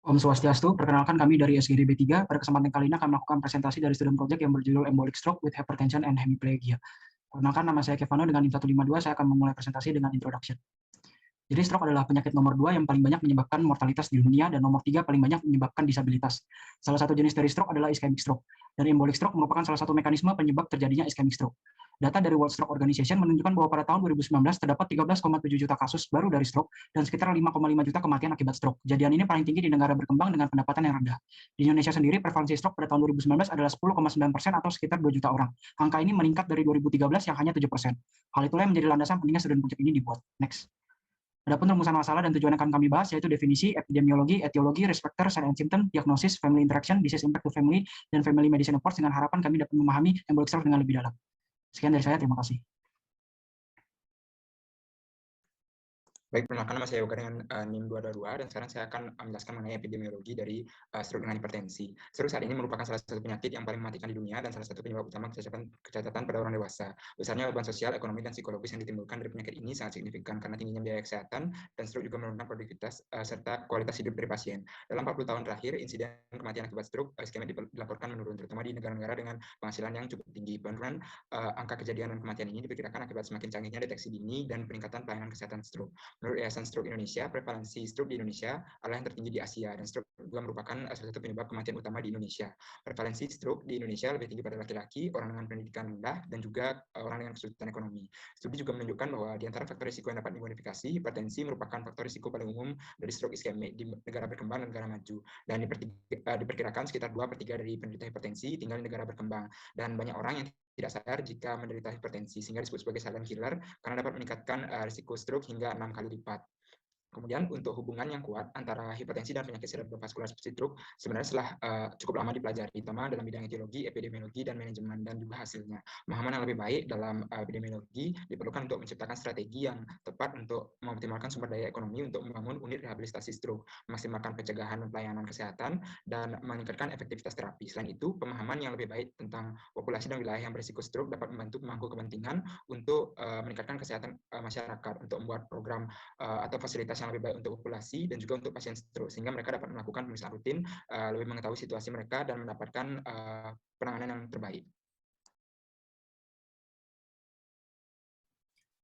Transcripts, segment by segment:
Om Swastiastu, perkenalkan kami dari SGD B3. Pada kesempatan kali ini akan melakukan presentasi dari student project yang berjudul Embolic Stroke with Hypertension and Hemiplegia. Perkenalkan, nama saya Kevano dengan NIM 152. Saya akan memulai presentasi dengan introduction. Jadi stroke adalah penyakit nomor 2 yang paling banyak menyebabkan mortalitas di dunia dan nomor 3 paling banyak menyebabkan disabilitas. Salah satu jenis dari stroke adalah ischemic stroke. Dan embolic stroke merupakan salah satu mekanisme penyebab terjadinya ischemic stroke. Data dari World Stroke Organization menunjukkan bahwa pada tahun 2019 terdapat 13,7 juta kasus baru dari stroke dan sekitar 5,5 juta kematian akibat stroke. Kejadian ini paling tinggi di negara berkembang dengan pendapatan yang rendah. Di Indonesia sendiri, prevalensi stroke pada tahun 2019 adalah 10,9% atau sekitar 2 juta orang. Angka ini meningkat dari 2013 yang hanya 7%. Hal itulah yang menjadi landasan pentingnya student project ini dibuat. Next. Adapun rumusan masalah dan tujuan yang akan kami bahas yaitu definisi, epidemiologi, etiologi, risk factor, sign and symptom, diagnosis, family interaction, disease impact to family, dan family medicine approach dengan harapan kami dapat memahami embolic stroke dengan lebih dalam. Sekian dari saya, terima kasih. Baik, perkenalkan nama saya Yoga dengan NIM 222 dan sekarang saya akan menjelaskan mengenai epidemiologi dari stroke dengan hipertensi. Stroke saat ini merupakan salah satu penyakit yang paling mematikan di dunia dan salah satu penyebab utama kecacatan pada orang dewasa. Besarnya beban sosial, ekonomi, dan psikologis yang ditimbulkan dari penyakit ini sangat signifikan karena tingginya biaya kesehatan dan stroke juga menurunkan produktivitas serta kualitas hidup dari pasien. Dalam 40 tahun terakhir, insiden kematian akibat stroke iskemik dilaporkan menurun, terutama di negara-negara dengan penghasilan yang cukup tinggi. Penurunan angka kejadian dan kematian ini diperkirakan akibat semakin canggihnya deteksi dini dan peningkatan pelayanan kesehatan stroke. Menurut Yayasan Stroke Indonesia, prevalensi stroke di Indonesia adalah yang tertinggi di Asia, dan stroke juga merupakan salah satu penyebab kematian utama di Indonesia. Prevalensi stroke di Indonesia lebih tinggi pada laki-laki, orang dengan pendidikan rendah, dan juga orang dengan kesulitan ekonomi. Studi juga menunjukkan bahwa di antara faktor risiko yang dapat dimodifikasi, hipertensi merupakan faktor risiko paling umum dari stroke iskemik di negara berkembang dan negara maju. Dan diperkirakan sekitar 2/3 dari penderita hipertensi tinggal di negara berkembang. Dan banyak orang yang tidak sadar jika menderita hipertensi, sehingga disebut sebagai silent killer karena dapat meningkatkan risiko stroke hingga 6 kali lipat. Kemudian untuk hubungan yang kuat antara hipertensi dan penyakit cerebrovaskular seperti stroke sebenarnya setelah cukup lama dipelajari, terutama dalam bidang etiologi, epidemiologi, dan manajemen, dan juga hasilnya. Pemahaman yang lebih baik dalam epidemiologi diperlukan untuk menciptakan strategi yang tepat untuk mengoptimalkan sumber daya ekonomi untuk membangun unit rehabilitasi stroke, memaksimalkan pencegahan dan pelayanan kesehatan, dan meningkatkan efektivitas terapi. Selain itu, pemahaman yang lebih baik tentang populasi dan wilayah yang berisiko stroke dapat membantu pemangku kepentingan untuk meningkatkan kesehatan masyarakat, untuk membuat program atau fasilitas yang lebih baik untuk populasi dan juga untuk pasien stroke, sehingga mereka dapat melakukan pemeriksaan rutin, lebih mengetahui situasi mereka dan mendapatkan penanganan yang terbaik.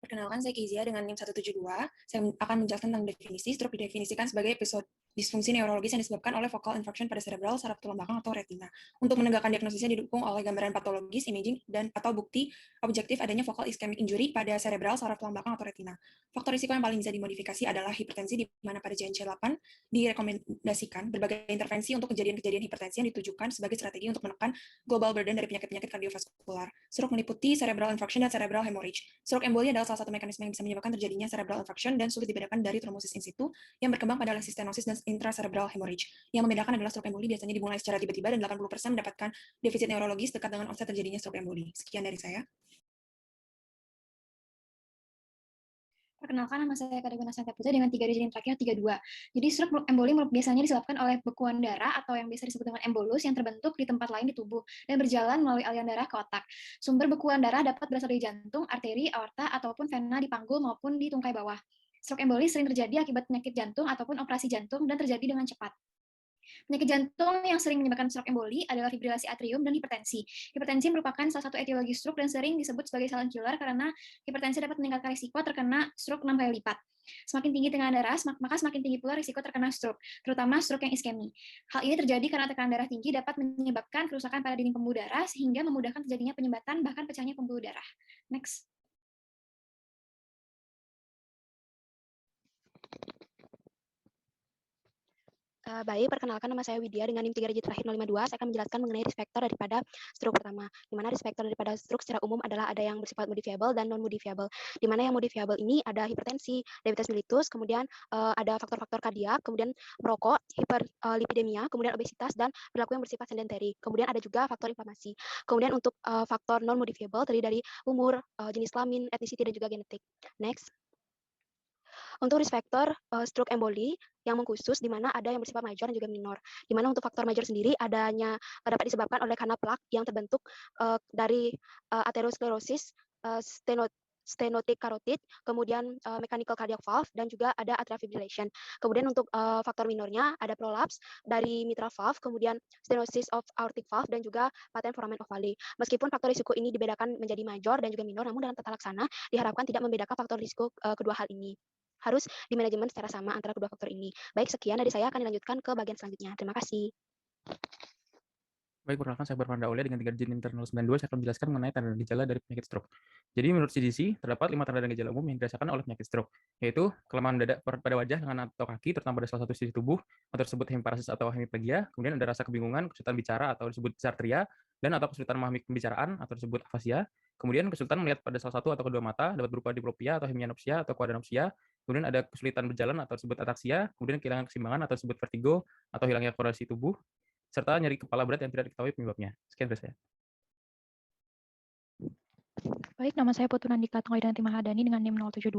Perkenalkan, saya Kezia dengan NIM 172. Saya akan menjelaskan tentang definisi. Stroke didefinisikan sebagai episode disfungsi neurologis yang disebabkan oleh focal infarction pada cerebral, saraf tulang belakang, atau retina. Untuk menegakkan diagnosisnya didukung oleh gambaran patologis, imaging, dan atau bukti objektif adanya focal ischemic injury pada cerebral, saraf tulang belakang, atau retina. Faktor risiko yang paling bisa dimodifikasi adalah hipertensi, di mana pada JNC8 direkomendasikan berbagai intervensi untuk kejadian-kejadian hipertensi yang ditujukan sebagai strategi untuk menekan global burden dari penyakit-penyakit kardiovaskular. Stroke meliputi cerebral infarction dan cerebral hemorrhage. Stroke emboli adalah salah satu mekanisme yang bisa menyebabkan terjadinya cerebral infarction dan sulit dibedakan dari trombosis in situ yang berkembang pada stenosis dan intracerebral hemorrhage. Yang membedakan adalah stroke emboli biasanya dimulai secara tiba-tiba dan 80% mendapatkan defisit neurologis dekat dengan onset terjadinya stroke emboli. Sekian dari saya. Perkenalkan, nama saya Kadeguna Santia Putri dengan 3 digit terakhir 32. Jadi stroke emboli biasanya disebabkan oleh bekuan darah atau yang biasa disebut dengan embolus yang terbentuk di tempat lain di tubuh dan berjalan melalui aliran darah ke otak. Sumber bekuan darah dapat berasal dari jantung, arteri, aorta, ataupun vena di panggul maupun di tungkai bawah. Stroke emboli sering terjadi akibat penyakit jantung ataupun operasi jantung dan terjadi dengan cepat. Penyakit jantung yang sering menyebabkan stroke emboli adalah fibrilasi atrium dan hipertensi. Hipertensi merupakan salah satu etiologi stroke dan sering disebut sebagai silent killer karena hipertensi dapat meningkatkan risiko terkena stroke 6 kali lipat. Semakin tinggi tekanan darah, maka semakin tinggi pula risiko terkena stroke, terutama stroke yang iskemi. Hal ini terjadi karena tekanan darah tinggi dapat menyebabkan kerusakan pada dinding pembuluh darah sehingga memudahkan terjadinya penyumbatan bahkan pecahnya pembuluh darah. Next. Baik, perkenalkan nama saya Widya dengan NIM 3 digit terakhir 052. Saya akan menjelaskan mengenai risk factor daripada stroke pertama. Di mana risk factor daripada stroke secara umum adalah ada yang bersifat modifiable dan non-modifiable. Di mana yang modifiable ini ada hipertensi, diabetes mellitus, kemudian ada faktor-faktor kardiak, kemudian merokok, hiperlipidemia, kemudian obesitas, dan perilaku yang bersifat sedentary. Kemudian ada juga faktor inflamasi. Kemudian untuk faktor non-modifiable terdiri dari umur, jenis kelamin, etnisiti, dan juga genetik. Next. Untuk risk factor stroke emboli yang mengkhusus di mana ada yang bersifat major dan juga minor. Di mana untuk faktor major sendiri adanya dapat disebabkan oleh karena plak yang terbentuk dari aterosklerosis, stenotic carotid, kemudian mechanical cardiac valve, dan juga ada atrial fibrillation. Kemudian untuk faktor minornya ada prolaps dari mitral valve, kemudian stenosis of aortic valve, dan juga patent foramen ovale. Meskipun faktor risiko ini dibedakan menjadi major dan juga minor, namun dalam tata laksana diharapkan tidak membedakan faktor risiko kedua hal ini. Harus dimanajemen secara sama antara kedua faktor ini. Baik, sekian dari saya, akan dilanjutkan ke bagian selanjutnya. Terima kasih. Baik, perkenalkan saya Berpanda Aulia dengan 3 digit internal 92. Saya akan menjelaskan mengenai tanda dan gejala dari penyakit stroke. Jadi menurut CDC, terdapat 5 tanda dan gejala umum yang dirasakan oleh penyakit stroke, yaitu kelemahan dada pada wajah, lengan atau kaki, terutama pada salah satu sisi tubuh, atau disebut hemiparasis atau hemiplegia, kemudian ada rasa kebingungan, kesulitan bicara atau disebut dysarthria, dan atau kesulitan memahami pembicaraan atau disebut afasia, kemudian kesulitan melihat pada salah satu atau kedua mata, dapat berupa diplopia atau hemianopsia atau quadranopsia, kemudian ada kesulitan berjalan atau disebut ataksia, kemudian kehilangan keseimbangan atau disebut vertigo, atau hilangnya koordinasi tubuh, serta nyeri kepala berat yang tidak diketahui penyebabnya. Sekian dari saya. Baik, nama saya Putu Nandika Tenggoidanti Mahadani dengan NIM 072.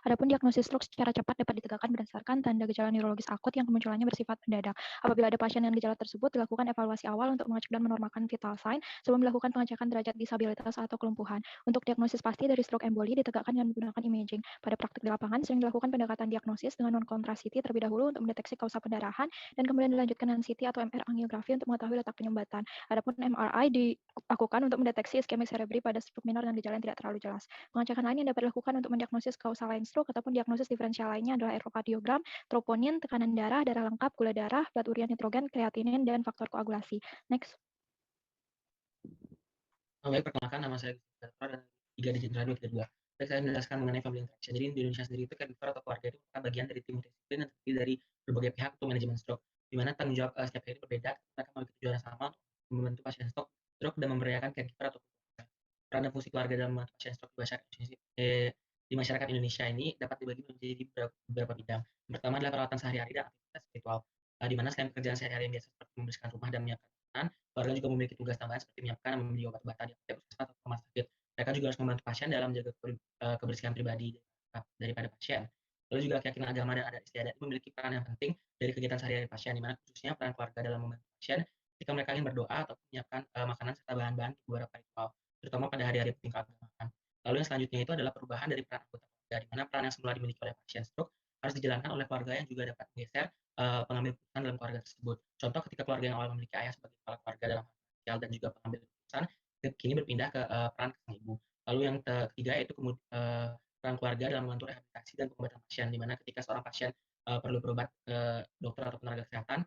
Adapun diagnosis stroke secara cepat dapat ditegakkan berdasarkan tanda gejala neurologis akut yang kemunculannya bersifat mendadak. Apabila ada pasien dengan gejala tersebut, dilakukan evaluasi awal untuk mengecek dan menormalkan vital sign sebelum dilakukan pengecekan derajat disabilitas atau kelumpuhan. Untuk diagnosis pasti dari stroke emboli ditegakkan dengan menggunakan imaging. Pada praktik di lapangan sering dilakukan pendekatan diagnosis dengan non-kontra CT terlebih dahulu untuk mendeteksi kausa pendarahan dan kemudian dilanjutkan dengan CT atau MR angiografi untuk mengetahui letak penyumbatan. Adapun MRI dilakukan untuk mendeteksi iskemia cerebri pada stroke minor dan gejala yang tidak terlalu jelas. Pengecekan lain yang dapat dilakukan untuk mendiagnosis kausa lain stroke ataupun diagnosis diferensial lainnya adalah ekrokardiogram, troponin, tekanan darah lengkap, gula darah, blood urea nitrogen, kreatinin, dan faktor koagulasi. Next. Baik, perkenalkan nama saya Gator dan 3 digit radio 32. Baik, saya menjelaskan mengenai family interaction. Jadi di Indonesia sendiri itu caregiver atau keluarga itu merupakan bagian dari tim multidisiplin yang terdiri dari berbagai pihak untuk manajemen stroke. Di mana tanggung jawab setiap pihak itu berbeda, mereka memiliki tujuan yang sama untuk membantu pasien stroke dan memberdayakan caregiver atau keluarga. Peran dan fungsi keluarga dalam membantu pasien stroke di masyarakat Indonesia ini dapat dibagi menjadi beberapa bidang. Yang pertama adalah perawatan sehari-hari dan aktivitas spiritual. Di mana selain pekerjaan sehari-hari yang biasa seperti membersihkan rumah dan menyiapkan makanan, keluarga juga memiliki tugas tambahan seperti menyiapkan dan membeli obat-obatan di puskesmas atau rumah sakit. Mereka juga harus membantu pasien dalam menjaga kebersihan pribadi daripada pasien. Lalu juga keyakinan agama dan adat istiadat memiliki peran yang penting dari kegiatan sehari-hari pasien, di mana khususnya peran keluarga dalam membantu pasien ketika mereka ingin berdoa atau menyiapkan makanan serta bahan-bahan beberapa ritual, terutama pada hari-hari penting keagamaan. Lalu yang selanjutnya itu adalah perubahan dari peran anggota keluarga, di mana peran yang semula dimiliki oleh pasien stroke harus dijalankan oleh keluarga yang juga dapat menggeser pengambil keputusan dalam keluarga tersebut. Contoh ketika keluarga yang awal memiliki ayah sebagai kepala keluarga dalam hal sosial dan juga pengambil keputusan, kini berpindah ke peran sang ibu. Lalu yang ketiga yaitu peran keluarga dalam membantu rehabilitasi dan pengobatan pasien, di mana ketika seorang pasien perlu berobat ke dokter atau tenaga kesehatan,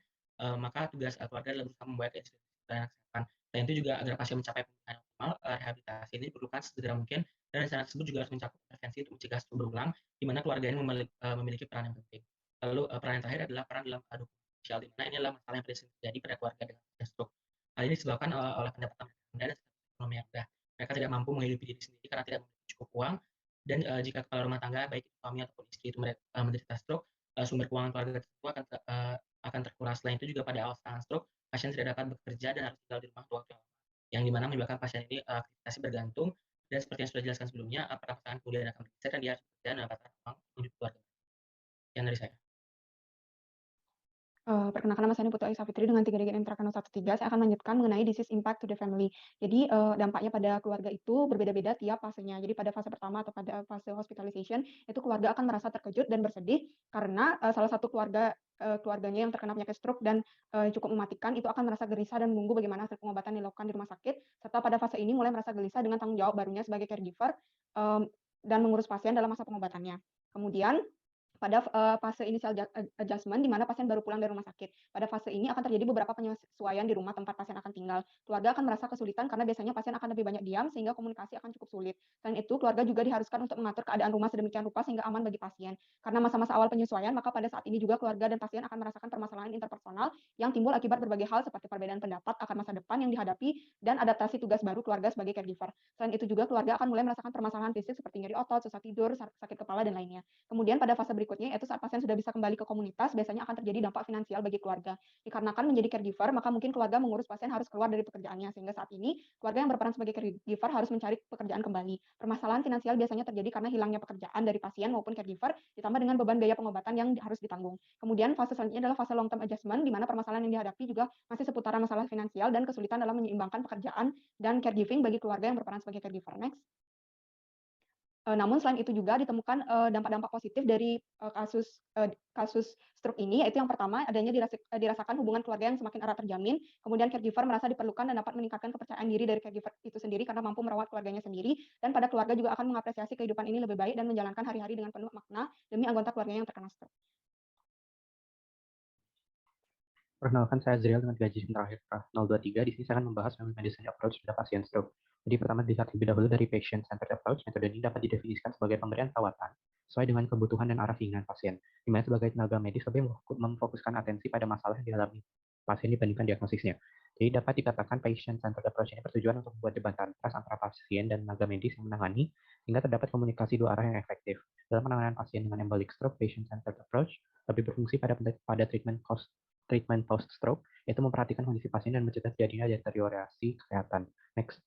maka tugas keluarga adalah berusaha membawa ke institusi pelayanan kesehatan. Selain itu juga agar pasien mencapai pemulihan optimal, rehabilitasi ini diperlukan segera mungkin, dan rencana tersebut juga harus mencakup intervensi untuk mencegah stroke berulang, di mana keluarga ini memiliki peran yang penting. Lalu peran yang terakhir adalah peran dalam dukungan sosial, di mana ini adalah masalah yang sering terjadi pada keluarga dengan stroke. Hal ini disebabkan oleh pendapatan rendah dan ekonomi yang rendah. Mereka tidak mampu menghidupi diri sendiri karena tidak memiliki cukup uang, dan jika kepala rumah tangga baik itu suami ataupun istri itu menderita stroke, sumber keuangan keluarga tersebut akan terkuras. Selain itu juga pada awal serangan stroke, pasien tidak dapat bekerja dan harus tinggal di rumah waktu lama, yang dimana menyebabkan pasien ini aktivitasnya bergantung, dan seperti yang sudah dijelaskan sebelumnya, perasaan kemudian akan bergeser dan dia harus bekerja dan mendapatkan uang untuk keluarga. Yang dari saya. Perkenalkan nama saya Putu Aisyah Fitri dengan 3 digit intrakano 13. Saya akan melanjutkan mengenai disease impact to the family. Jadi dampaknya pada keluarga itu berbeda-beda tiap fasenya. Jadi pada fase pertama atau pada fase hospitalization itu keluarga akan merasa terkejut dan bersedih karena salah satu keluarganya yang terkena penyakit stroke dan cukup mematikan itu akan merasa gelisah dan menunggu bagaimana hasil pengobatan dilakukan di rumah sakit. Serta pada fase ini mulai merasa gelisah dengan tanggung jawab barunya sebagai caregiver dan mengurus pasien dalam masa pengobatannya. Kemudian pada fase initial adjustment, di mana pasien baru pulang dari rumah sakit. Pada fase ini akan terjadi beberapa penyesuaian di rumah tempat pasien akan tinggal. Keluarga akan merasa kesulitan karena biasanya pasien akan lebih banyak diam, sehingga komunikasi akan cukup sulit. Selain itu, keluarga juga diharuskan untuk mengatur keadaan rumah sedemikian rupa sehingga aman bagi pasien. Karena masa-masa awal penyesuaian, maka pada saat ini juga keluarga dan pasien akan merasakan permasalahan interpersonal yang timbul akibat berbagai hal seperti perbedaan pendapat akan masa depan yang dihadapi dan adaptasi tugas baru keluarga sebagai caregiver. Selain itu juga keluarga akan mulai merasakan permasalahan fisik seperti nyeri otot, susah tidur, sakit kepala, dan lainnya. Kemudian pada fase berikutnya, yaitu saat pasien sudah bisa kembali ke komunitas, biasanya akan terjadi dampak finansial bagi keluarga. Dikarenakan menjadi caregiver, maka mungkin keluarga mengurus pasien harus keluar dari pekerjaannya, sehingga saat ini keluarga yang berperan sebagai caregiver harus mencari pekerjaan kembali. Permasalahan finansial biasanya terjadi karena hilangnya pekerjaan dari pasien maupun caregiver, ditambah dengan beban biaya pengobatan yang harus ditanggung. Kemudian fase selanjutnya adalah fase long term adjustment, di mana permasalahan yang dihadapi juga masih seputaran masalah finansial dan kesulitan dalam menyeimbangkan pekerjaan dan caregiving bagi keluarga yang berperan sebagai caregiver. Next. Namun selain itu juga ditemukan dampak-dampak positif dari kasus stroke ini, yaitu yang pertama adanya dirasakan hubungan keluarga yang semakin erat terjamin, kemudian caregiver merasa diperlukan dan dapat meningkatkan kepercayaan diri dari caregiver itu sendiri karena mampu merawat keluarganya sendiri, dan pada keluarga juga akan mengapresiasi kehidupan ini lebih baik dan menjalankan hari-hari dengan penuh makna demi anggota keluarganya yang terkena stroke. Perkenalkan, saya Azriel dengan gaji terakhir 023. Di sini saya akan membahas family medicine approach pada pasien stroke. Jadi pertama dilihat lebih dahulu dari patient centered approach. Metode ini dapat didefinisikan sebagai pemberian perawatan sesuai dengan kebutuhan dan arah keinginan pasien, di mana sebagai tenaga medis lebih memfokuskan atensi pada masalah yang dialami pasien dibandingkan diagnosisnya. Jadi dapat dikatakan patient centered approach ini bertujuan untuk membuat jembatan trust antara pasien dan tenaga medis yang menangani, sehingga terdapat komunikasi dua arah yang efektif. Dalam penanganan pasien dengan embolic stroke, patient centered approach lebih berfungsi pada treatment post-stroke, yaitu memperhatikan kondisi pasien dan mencegah terjadinya deteriorasi kesehatan. Next.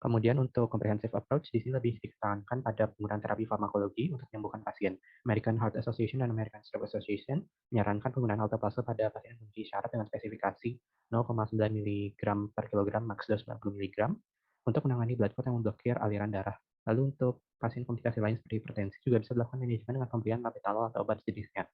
Kemudian untuk comprehensive approach, di sini lebih ditekankan pada penggunaan terapi farmakologi untuk menyembuhkan pasien. American Heart Association dan American Stroke Association menyarankan penggunaan alteplase pada pasien yang memiliki syarat dengan spesifikasi 0,9 mg per kilogram max dose 90 mg untuk menangani blood clot yang memblokir aliran darah. Lalu untuk pasien komplikasi lain seperti hipertensi juga bisa dilakukan manajemen dengan pemberian labetalol atau obat jenisnya.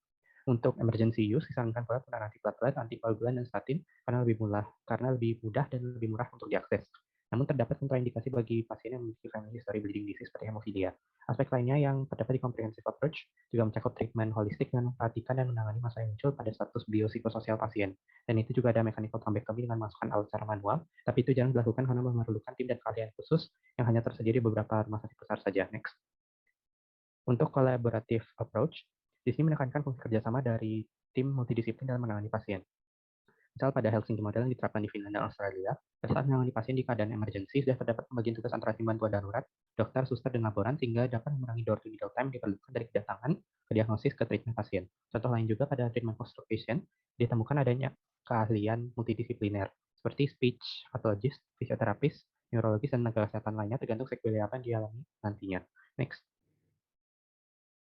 Untuk emergency use, disarankan pula penggunaan antiplatelet, antikoagulan, dan statin karena lebih mudah dan lebih murah untuk diakses. Namun terdapat kontraindikasi bagi pasien yang memiliki family history bleeding disease seperti hemofilia. Aspek lainnya yang terdapat di comprehensive approach juga mencakup treatment holistik dengan memperhatikan dan menangani masalah yang muncul pada status biopsikososial pasien. Dan itu juga ada mechanical thrombectomy dengan masukkan alat secara manual, tapi itu jarang dilakukan karena memerlukan tim dan keahlian khusus yang hanya tersedia di beberapa rumah sakit besar saja. Next. Untuk collaborative approach, di sini menekankan fungsi kerjasama dari tim multidisiplin dalam menangani pasien. Misal pada Helsinki model yang diterapkan di Finland dan Australia, pada saat menangani pasien di keadaan emergensi, sudah terdapat pembagian tugas antara tim bantuan darurat, dokter, suster, dan laboran, sehingga dapat mengurangi door-to-needle time diperlukan dari kedatangan ke diagnosis ke treatment pasien. Contoh lain juga pada treatment post-stroke patient, ditemukan adanya keahlian multidisipliner, seperti speech pathologist, fisioterapis, neurologis, dan tenaga kesehatan lainnya, tergantung sequelae apa yang dialami nantinya. Next.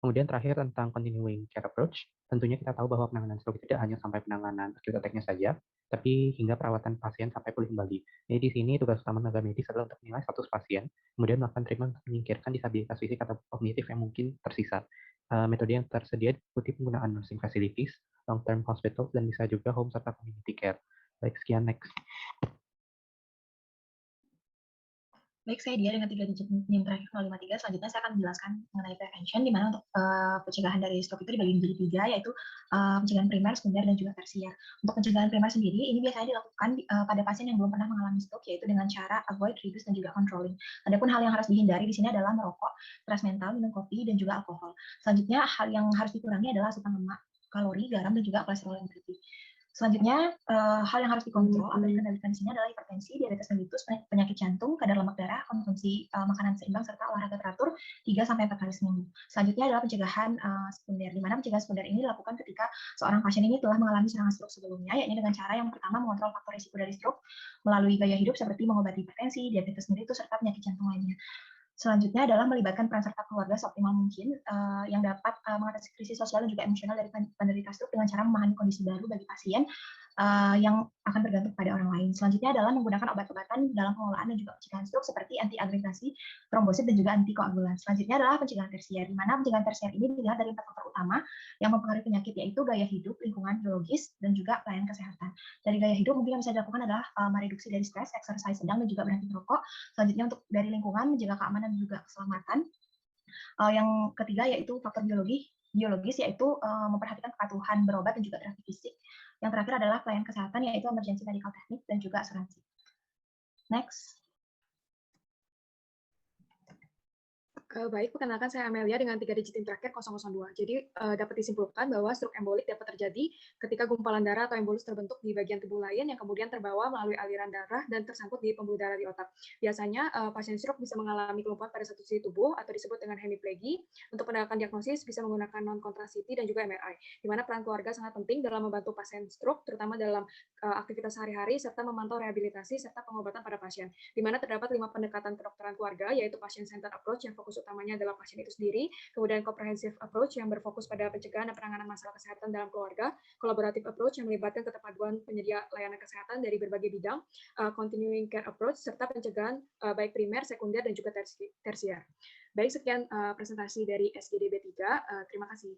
Kemudian terakhir tentang continuing care approach, tentunya kita tahu bahwa penanganan stroke tidak hanya sampai penanganan acute attack-nya saja, tapi hingga perawatan pasien sampai pulih kembali. Jadi di sini tugas utama tenaga medis adalah untuk menilai status pasien, kemudian melakukan treatment untuk menyingkirkan disabilitas fisik atau kognitif yang mungkin tersisa. Metode yang tersedia diikuti penggunaan nursing facilities, long-term hospitals, dan bisa juga home serta community care. Baik, sekian, next. Baik, saya Dia dengan 3 digit NIM terakhir 053. Selanjutnya saya akan menjelaskan mengenai prevention, di mana untuk pencegahan dari stroke itu dibagi menjadi 3, yaitu pencegahan primer, sekunder, dan juga tersier. Untuk pencegahan primer sendiri, ini biasanya dilakukan pada pasien yang belum pernah mengalami stroke, yaitu dengan cara avoid, reduce, dan juga controlling. Adapun hal yang harus dihindari di sini adalah merokok, stres mental, minum kopi, dan juga alkohol. Selanjutnya, hal yang harus dikurangi adalah asupan lemak, kalori, garam, dan juga kolesterol yang berlebih. Selanjutnya, hal yang harus dikontrol atau dikendalikan di sini adalah hipertensi, diabetes mellitus, penyakit jantung, kadar lemak darah, konsumsi makanan seimbang, serta olahraga teratur 3-4 kali seminggu. Selanjutnya adalah pencegahan sekunder, di mana pencegahan sekunder ini dilakukan ketika seorang pasien ini telah mengalami serangan stroke sebelumnya, yakni dengan cara yang pertama mengontrol faktor risiko dari stroke melalui gaya hidup seperti mengobati hipertensi, diabetes mellitus, serta penyakit jantung lainnya. Selanjutnya adalah melibatkan peran serta keluarga seoptimal mungkin yang dapat mengatasi krisis sosial dan juga emosional dari penderita stroke dengan cara memahami kondisi baru bagi pasien yang akan bergantung pada orang lain. Selanjutnya adalah menggunakan obat-obatan dalam pengelolaan dan juga pencegahan stroke seperti antiagregasi, trombosit, dan juga antikoagulan. Selanjutnya adalah pencegahan tersier, di mana pencegahan tersier ini dilihat dari 4 faktor utama yang mempengaruhi penyakit, yaitu gaya hidup, lingkungan biologis, dan juga pelayanan kesehatan. Dari gaya hidup mungkin yang bisa dilakukan adalah mereduksi dari stres, exercise sedang, dan juga berhenti merokok. Selanjutnya untuk dari lingkungan, menjaga keamanan dan juga keselamatan. Yang ketiga yaitu faktor biologis, yaitu memperhatikan kepatuhan berobat dan juga terapi fisik. Yang terakhir adalah pelayanan kesehatan, yaitu emergency medical technique dan juga asuransi. Next. Baik, perkenalkan saya Amelia dengan 3 digit NIM terakhir 002. Jadi dapat disimpulkan bahwa stroke embolik dapat terjadi ketika gumpalan darah atau embolus terbentuk di bagian tubuh lain yang kemudian terbawa melalui aliran darah dan tersangkut di pembuluh darah di otak. Biasanya pasien stroke bisa mengalami kelumpuhan pada satu sisi tubuh atau disebut dengan hemiplegia. Untuk pendekatan diagnosis bisa menggunakan non-contractivity dan juga MRI, di mana peran keluarga sangat penting dalam membantu pasien stroke, terutama dalam aktivitas sehari-hari serta memantau rehabilitasi serta pengobatan pada pasien. Di mana terdapat 5 pendekatan kedokteran keluarga, yaitu patient centered approach yang fokus utamanya adalah pasien itu sendiri, kemudian comprehensive approach yang berfokus pada pencegahan dan penanganan masalah kesehatan dalam keluarga, collaborative approach yang melibatkan keterpaduan penyedia layanan kesehatan dari berbagai bidang, continuing care approach, serta pencegahan baik primer, sekunder, dan juga tersier. Baik, sekian presentasi dari SGDB 3. Terima kasih.